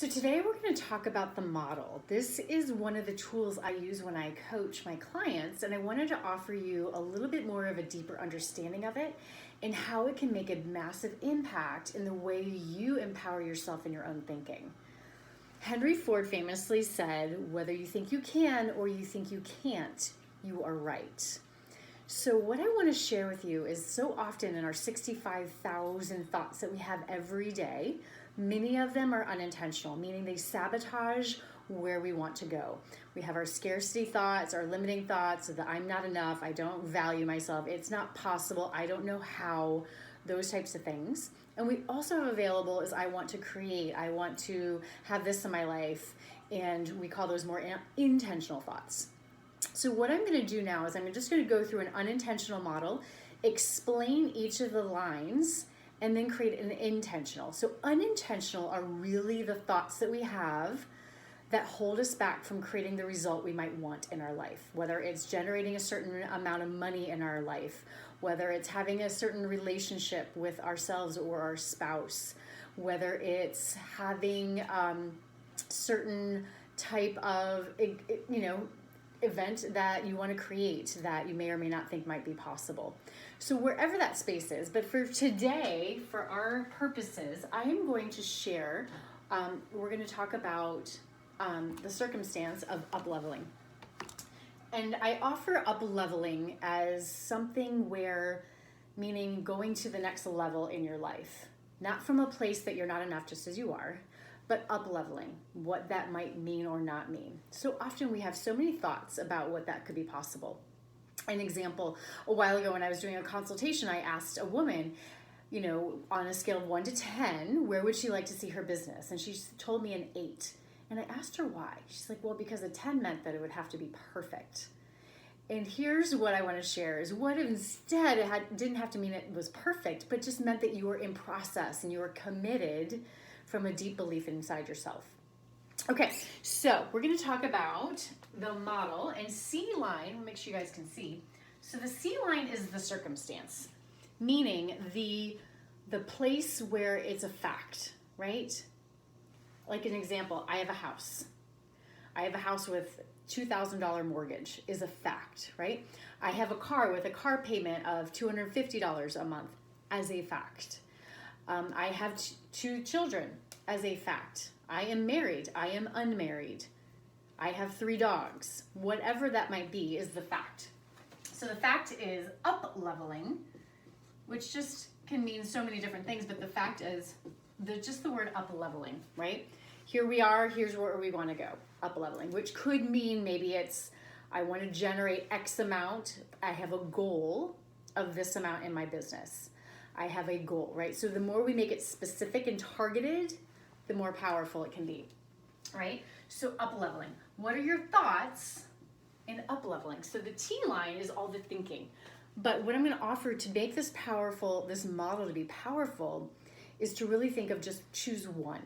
So today we're going to talk about the model. This is one of the tools I use when I coach my clients, and I wanted to offer you a little bit more of a deeper understanding of it and how it can make a massive impact in the way you empower yourself in your own thinking. Henry Ford famously said, "Whether you think you can or you think you can't, you are right." So what I want to share with you is so often in our 65,000 thoughts that we have every day, many of them are unintentional, meaning they sabotage where we want to go. We have our scarcity thoughts, our limiting thoughts, that I'm not enough, I don't value myself, it's not possible, I don't know how, those types of things. And we also have available is I want to create, I want to have this in my life, and we call those more intentional thoughts. So what I'm going to do now is I'm just going to go through an unintentional model, explain each of the lines, and then create an intentional. So unintentional are really the thoughts that we have that hold us back from creating the result we might want in our life, whether it's generating a certain amount of money in our life, whether it's having a certain relationship with ourselves or our spouse, whether it's having certain type of, event that you want to create that you may or may not think might be possible. So wherever that space is, but for today, for our purposes, I am going to share, we're going to talk about the circumstance of up-leveling. And I offer up-leveling as something where, meaning going to the next level in your life, not from a place that you're not enough just as you are, but up-leveling, what that might mean or not mean. So often we have so many thoughts about what that could be possible. An example, a while ago when I was doing a consultation, I asked a woman, on a scale of 1 to 10, where would she like to see her business? And she told me an 8. And I asked her why. She's like, well, because a 10 meant that it would have to be perfect. And here's what I want to share is what instead didn't have to mean it was perfect, but just meant that you were in process and you were committed from a deep belief inside yourself. Okay, so we're going to talk about the model, and C line, make sure you guys can see. So the C line is the circumstance, meaning the place where it's a fact, right? Like an example, I have a house. I have a house with $2,000 mortgage is a fact, right? I have a car with a car payment of $250 a month as a fact. I have 2 children as a fact. I am married. I am unmarried. I have 3 dogs. Whatever that might be is the fact. So the fact is up-leveling, which just can mean so many different things, but the fact is just the word up-leveling, right? Here we are, here's where we want to go, up-leveling, which could mean maybe it's I want to generate X amount. I have a goal of this amount in my business. I have a goal, right? So the more we make it specific and targeted, the more powerful it can be, right? So up-leveling. What are your thoughts in up-leveling? So the T line is all the thinking. But what I'm going to offer to make this powerful, this model to be powerful, is to really think of just choose one.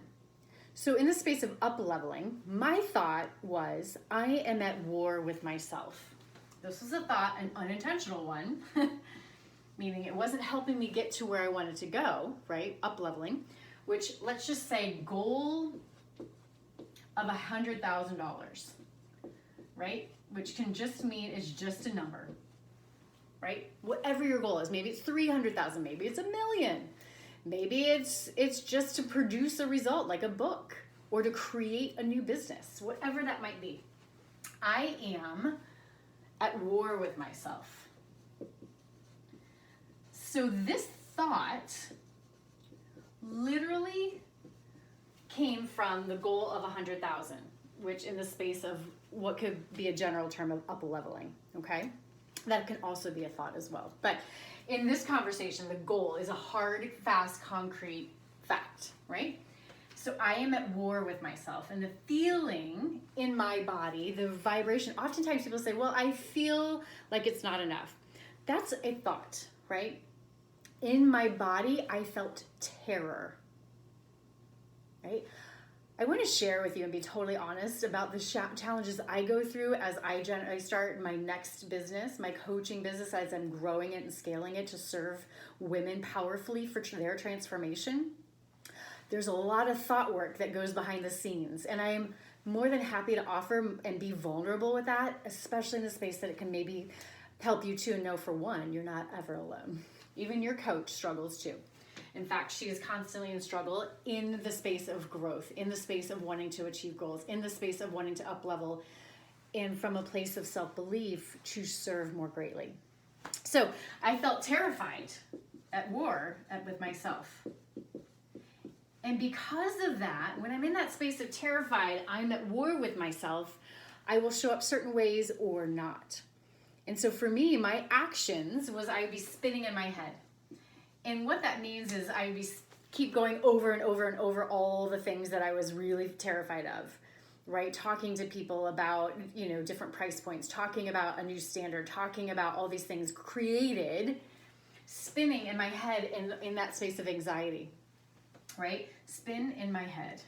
So in the space of up-leveling, my thought was, I am at war with myself. This was a thought, an unintentional one, meaning it wasn't helping me get to where I wanted to go, right? Up-leveling, which let's just say goal of $100,000, right? Which can just mean it's just a number, right? Whatever your goal is, maybe it's 300,000, maybe it's 1 million, maybe it's just to produce a result like a book or to create a new business, whatever that might be. I am at war with myself. So this thought literally came from the goal of 100,000, which in the space of what could be a general term of up-leveling, okay? That can also be a thought as well. But in this conversation, the goal is a hard, fast, concrete fact, right? So I am at war with myself, and the feeling in my body, the vibration, oftentimes people say, well, I feel like it's not enough. That's a thought, right? In my body, I felt terror, right? I want to share with you and be totally honest about the challenges I go through as I start my next business, my coaching business, as I'm growing it and scaling it to serve women powerfully for their transformation. There's a lot of thought work that goes behind the scenes, and I'm more than happy to offer and be vulnerable with that, especially in the space that it can maybe help you to know, for one, you're not ever alone. Even your coach struggles too. In fact, she is constantly in struggle in the space of growth, in the space of wanting to achieve goals, in the space of wanting to up level, and from a place of self-belief to serve more greatly. So I felt terrified, at war with myself. And because of that, when I'm in that space of terrified, I'm at war with myself, I will show up certain ways or not. And so for me, my actions was I would be spinning in my head. And what that means is I would keep going over and over and over all the things that I was really terrified of, right? Talking to people about, different price points, talking about a new standard, talking about all these things created, spinning in my head in that space of anxiety, right? Spin in my head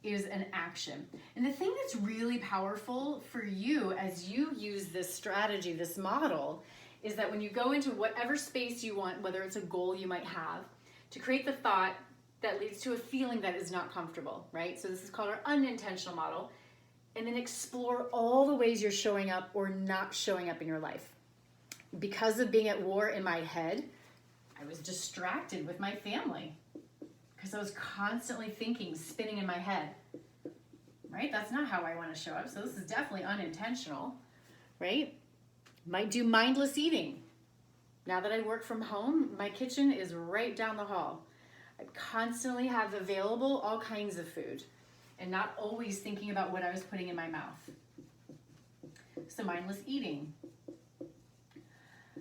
is an action. And the thing that's really powerful for you as you use this strategy, this model, is that when you go into whatever space you want, whether it's a goal you might have, to create the thought that leads to a feeling that is not comfortable, right? So this is called our unintentional model. And then explore all the ways you're showing up or not showing up in your life. Because of being at war in my head, I was distracted with my family because I was constantly thinking, spinning in my head, right? That's not how I want to show up. So this is definitely unintentional, right? Might do mindless eating. Now that I work from home, my kitchen is right down the hall. I constantly have available all kinds of food and not always thinking about what I was putting in my mouth. So mindless eating.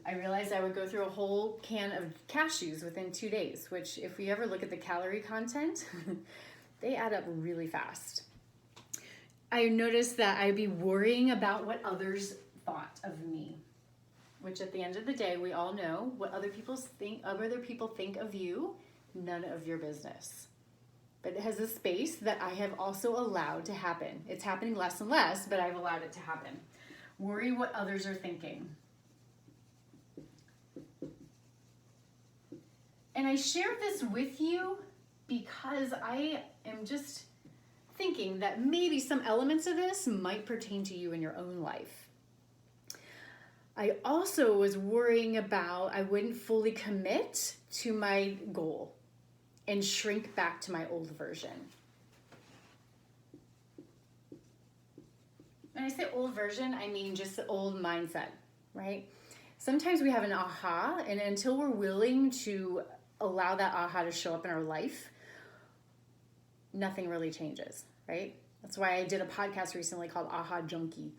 I realized I would go through a whole can of cashews within 2 days, which if we ever look at the calorie content, they add up really fast. I noticed that I'd be worrying about what others thought of me, which at the end of the day, we all know what other people think of you, none of your business. But it has a space that I have also allowed to happen. It's happening less and less, but I've allowed it to happen. Worry what others are thinking. And I share this with you because I am just thinking that maybe some elements of this might pertain to you in your own life. I also was worrying about I wouldn't fully commit to my goal and shrink back to my old version. When I say old version, I mean just the old mindset, right? Sometimes we have an aha, and until we're willing to allow that aha to show up in our life, nothing really changes, right? That's why I did a podcast recently called Aha Junkie.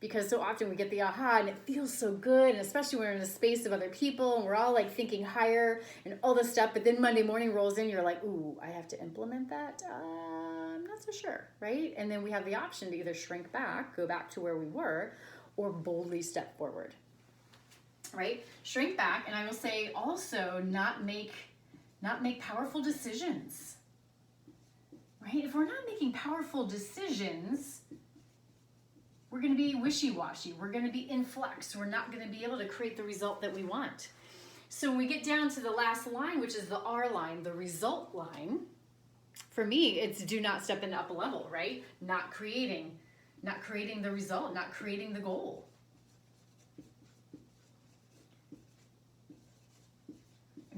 Because so often we get the aha and it feels so good, and especially when we're in the space of other people and we're all like thinking higher and all this stuff, but then Monday morning rolls in, you're like, ooh, I have to implement that? I'm not so sure, right? And then we have the option to either shrink back, go back to where we were, or boldly step forward, right? Shrink back, and I will say also not make powerful decisions, right? If we're not making powerful decisions, we're going to be wishy-washy. We're going to be in flux. We're not going to be able to create the result that we want. So when we get down to the last line, which is the R line, the result line, for me, it's do not step into up a level, right? Not creating the result, not creating the goal.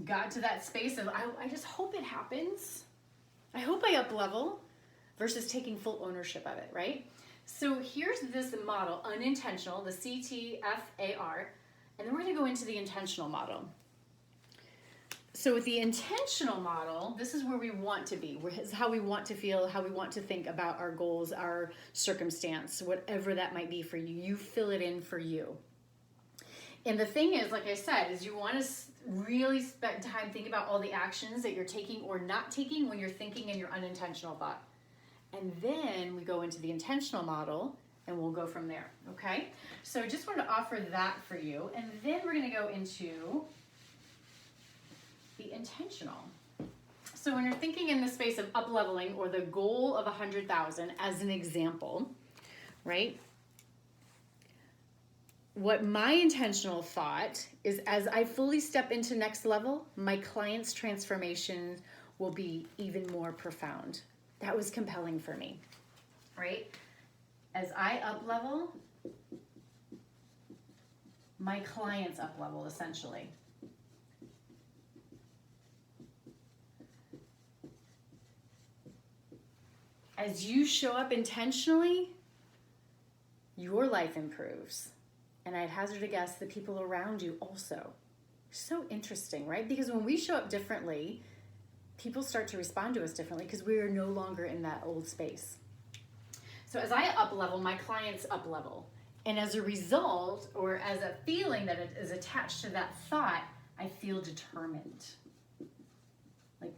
Got to that space of, I just hope it happens. I hope I up level versus taking full ownership of it, right? So here's this model, unintentional, the CTFAR, and then we're going to go into the intentional model. So with the intentional model, this is where we want to be. This is how we want to feel, how we want to think about our goals, our circumstance, whatever that might be for you. You fill it in for you. And the thing is, like I said, is you want to really spend time thinking about all the actions that you're taking or not taking when you're thinking in your unintentional thought. And then we go into the intentional model and we'll go from there, okay? So I just wanted to offer that for you. And then we're gonna go into the intentional. So when you're thinking in the space of up-leveling or the goal of 100,000 as an example, right? What my intentional thought is as I fully step into next level, my client's transformation will be even more profound. That was compelling for me, right? As I up level, my clients up level essentially. As you show up intentionally, your life improves. And I'd hazard a guess the people around you also. So interesting, right? Because when we show up differently, people start to respond to us differently because we are no longer in that old space. So as I up level, my clients up level. And as a result, or as a feeling that is attached to that thought, I feel determined. Like,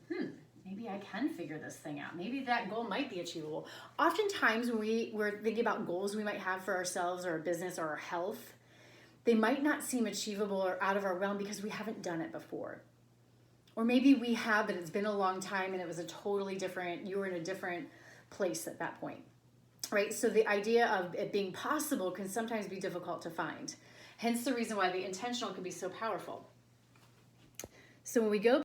maybe I can figure this thing out. Maybe that goal might be achievable. Oftentimes when we're thinking about goals we might have for ourselves or our business or our health, they might not seem achievable or out of our realm because we haven't done it before. Or maybe we have, but it's been a long time and it was you were in a different place at that point, right? So the idea of it being possible can sometimes be difficult to find. Hence the reason why the intentional can be so powerful. So when we go